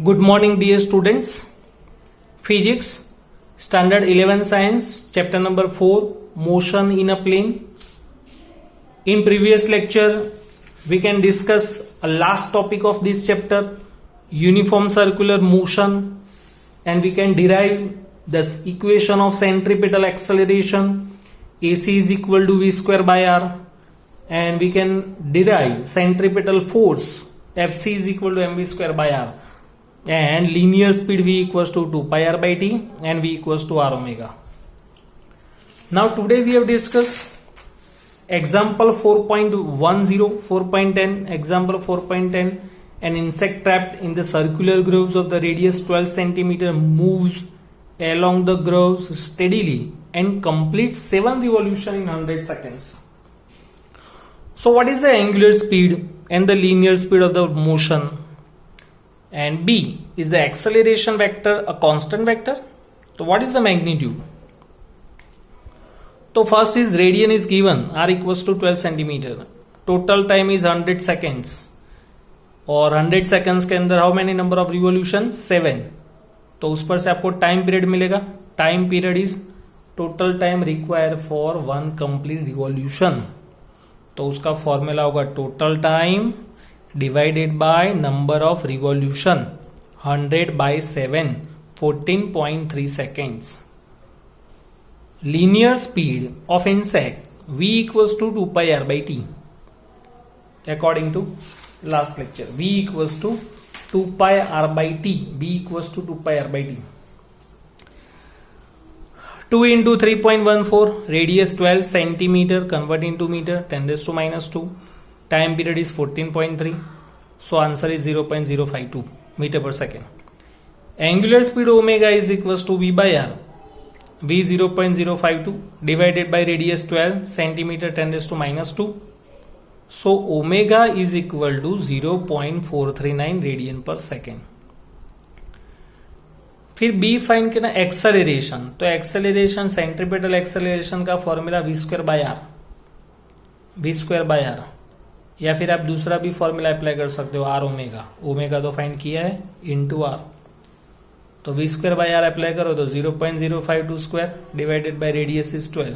Good morning, dear students. Physics, Standard 11 Science, Chapter number 4, Motion in a Plane. In previous lecture, we can discuss a last topic of this chapter, uniform circular motion, and we can derive this equation of centripetal acceleration. AC is equal to V square by R, and we can derive centripetal force. FC is equal to mv square by R. And linear speed v equals to 2 pi r by t and v equals to r omega. Now today we have discussed example 4.10, 4.10, example 4.10. An insect trapped in the circular grooves of the radius 12 cm moves along the grooves steadily and completes 7 revolutions in 100 seconds. So what is the angular speed and the linear speed of the motion? And B, is the acceleration vector a constant vector? So what is the magnitude? So first is radian is given, r equals to 12 centimeter. Total time is 100 seconds. और 100 seconds के अंदर how many number of revolution? 7. तो उस पर से आपको time period मिलेगा. Time period is total time required for one complete revolution. तो उसका फॉर्मूला होगा total time divided by number of revolution, 100 by 7, 14.3 seconds. Linear speed of insect v equals to 2 pi r by t. According to last lecture, v equals to 2 pi r by t. v equals to 2 pi r by t. 2 into 3.14, radius 12 centimeter, convert into meter, 10 raised to minus 2. Time period is 14.3. So answer is 0.052 meter per second. Angular speed omega is equals to v by r. v 0.052 divided by radius 12 centimeter, 10 raised to minus 2. So omega is equal to 0.439 radian per second. फिर b find करना acceleration. तो acceleration centripetal acceleration का formula v square by r. v square by r या फिर आप दूसरा भी formula apply कर सकते हो, आर ओमेगा. ओमेगा तो फाइंड किया है इनटू आर. तो V square by R apply करो तो 0.052 square divided by radius is 12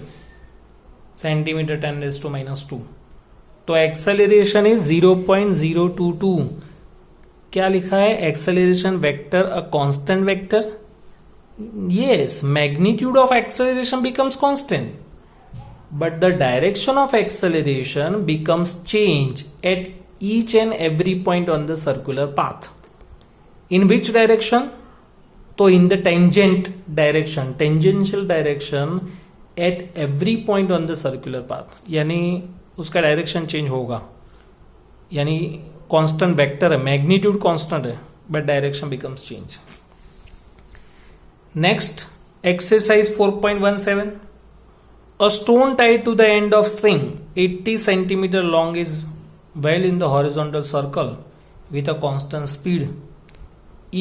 centimetre, 10 raise to minus 2. तो एक्सेलरेशन इज 0.022. क्या लिखा है? Acceleration vector a constant vector. Yes, magnitude of acceleration becomes constant, but the direction of acceleration becomes change at each and every point on the circular path. In which direction? So in the tangent direction, tangential direction at every point on the circular path. यानी उसका direction change होगा, यानी constant vector है, magnitude constant है, but direction becomes change. Next exercise 4.17. A stone tied to the end of string 80 centimeter long is well in the horizontal circle with a constant speed.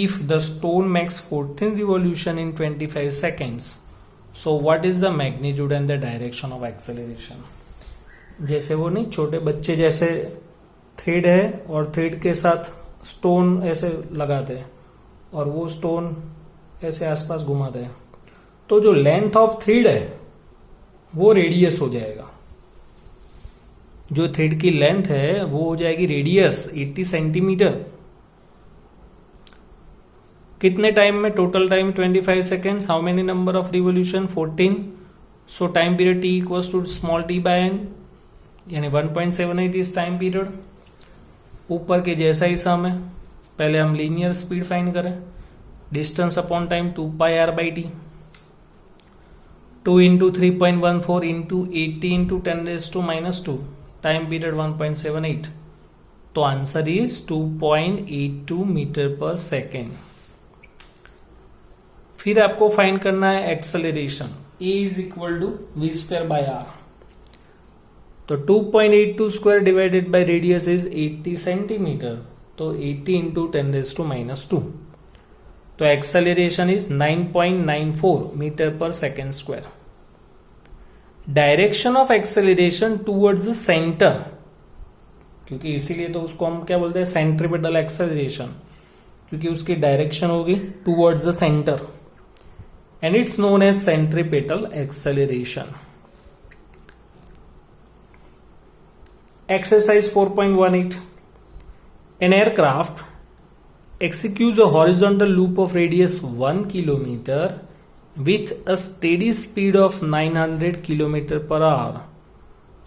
If the stone makes 14 revolution in 25 seconds, so what is the magnitude and the direction of acceleration? जैसे वो नहीं, छोटे बच्चे जैसे thread है और thread के साथ स्टोन ऐसे लगाते हैं और वो स्टोन ऐसे आसपास घुमाते हैं, तो जो लेंथ ऑफ थ्रेड है वो रेडियस हो जाएगा. जो थ्रेड की लेंथ है वो हो जाएगी रेडियस 80 सेंटीमीटर. कितने टाइम में? Total time 25 seconds. How many number of revolution? 14. So time period T equals to small T by N, यानी 1.78 इज टाइम पीरियड. ऊपर के जैसा ही सम है. पहले हम लीनियर स्पीड फाइंड करें. Distance upon time 2 pi R by T. 2 into 3.14 into 80 into 10 raised to minus 2. Time period 1.78. तो answer is 2.82 metre per second. फिर आपको फाइंड करना है acceleration. A is equal to V square by R. तो 2.82 square divided by radius is 80 centimetre. तो 80 into 10 raised to minus 2. तो acceleration is 9.94 metre per second square. Direction of acceleration towards the centre, क्योंकि इसीलिए तो उसको हम क्या बोलते हैं? Centripetal acceleration. क्योंकि उसकी डायरेक्शन होगी towards the centre and it's known as centripetal acceleration. Exercise 4.18. An aircraft executes a horizontal loop of radius 1 kilometer with a steady speed of 900 km per hour.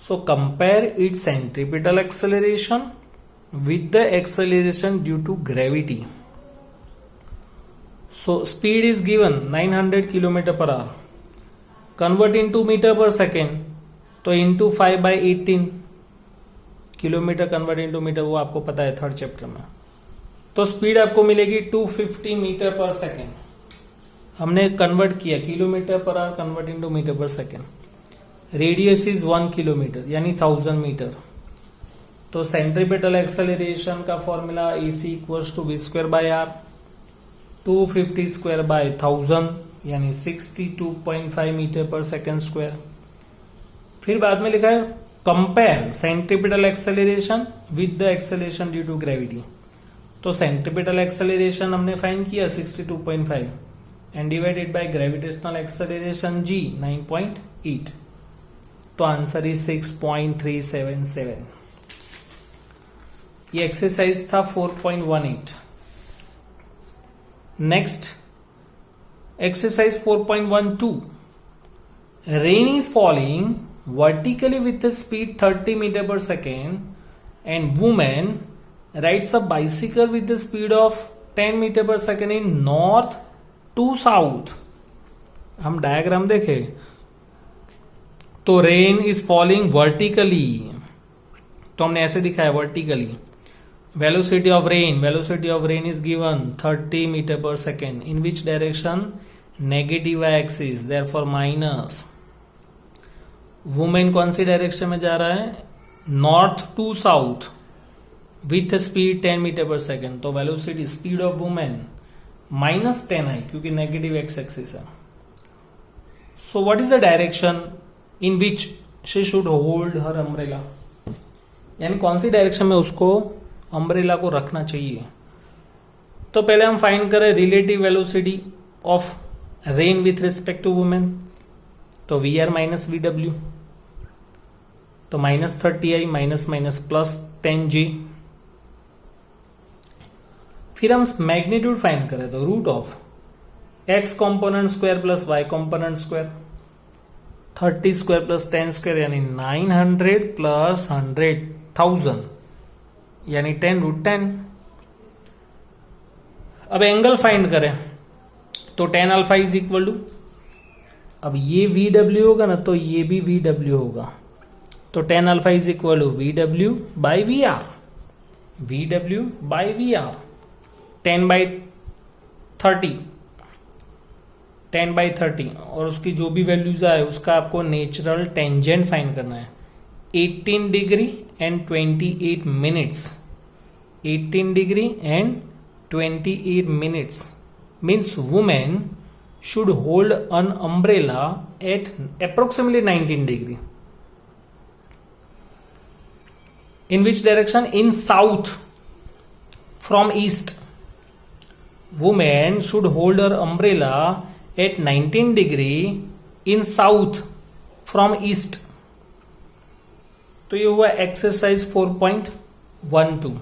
So compare its centripetal acceleration with the acceleration due to gravity. So speed is given 900 km per hour. Convert into meter per second. तो into 5/18 kilometre convert into metre, वो आपको पता है third chapter में. तो speed आपको मिलेगी 250 metre per second. हमने कन्वर्ट किया kilometre per hour convert into metre per second. Radius is 1 kilometre यानी 1000 मीटर. तो सेंट्रीपेटल एक्सेलरेशन का formula AC equals to v²/r. 250 square by 1000 यानी 62.5 मीटर पर सेकेंड स्क्वायर. फिर बाद में लिखा है compare centripetal acceleration with the acceleration due to gravity. तो सेंट्रीपेटल एक्सेलरेशन हमने फाइंड किया 62.5 and divided by gravitational acceleration G 9.8. तो आंसर इज 6.377. ये एक्सरसाइज था 4.18. Next exercise 4.12. Rain is falling vertically with a speed 30 meter per second and woman rides a bicycle with the speed of 10 meter per second in north to south. हम diagram देखें तो rain is falling vertically, तो हमने ऐसे दिखाया vertically. Velocity of rain is given 30 metre per second. In which direction? Negative axis, therefore minus. Woman कौन सी direction में जा रहा है? North to south with speed 10 metre per second. तो velocity speed of woman -10i क्योंकि negative x axis है. So what is the direction in which she should hold her umbrella, यानी कौन सी डायरेक्शन में उसको अम्ब्रेला को रखना चाहिए. तो पहले हम फाइंड करें relative velocity of rain with respect to women. तो VR माइनस VW, तो -30i माइनस +10G. फिर हम मैग्नीट्यूड फाइंड करें तो root of x component square plus y component square. 30 square plus 10 square यानी 900 प्लस 100,000 यानी 10√10. अब एंगल फाइंड करें तो tan alpha is equal to, अब ये VW होगा ना तो ये भी VW होगा. तो tan alpha is equal to VW by VR. 10/30 और उसकी जो भी वैल्यूज आए उसका आपको नेचुरल टेंजेंट फाइंड करना है. 18 degree and 28 minutes. 18 degree and 28 minutes means women should hold an umbrella at approximately 19 degree. In which direction? In south from east. Woman should hold her umbrella at 19 degree in south from east. तो ये हुआ exercise 4.12.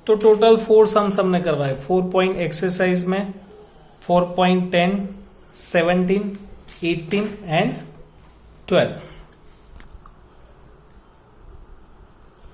तो total 4 sums हमने करवाए 4 point exercise में. 4.10, 17, 18 and 12.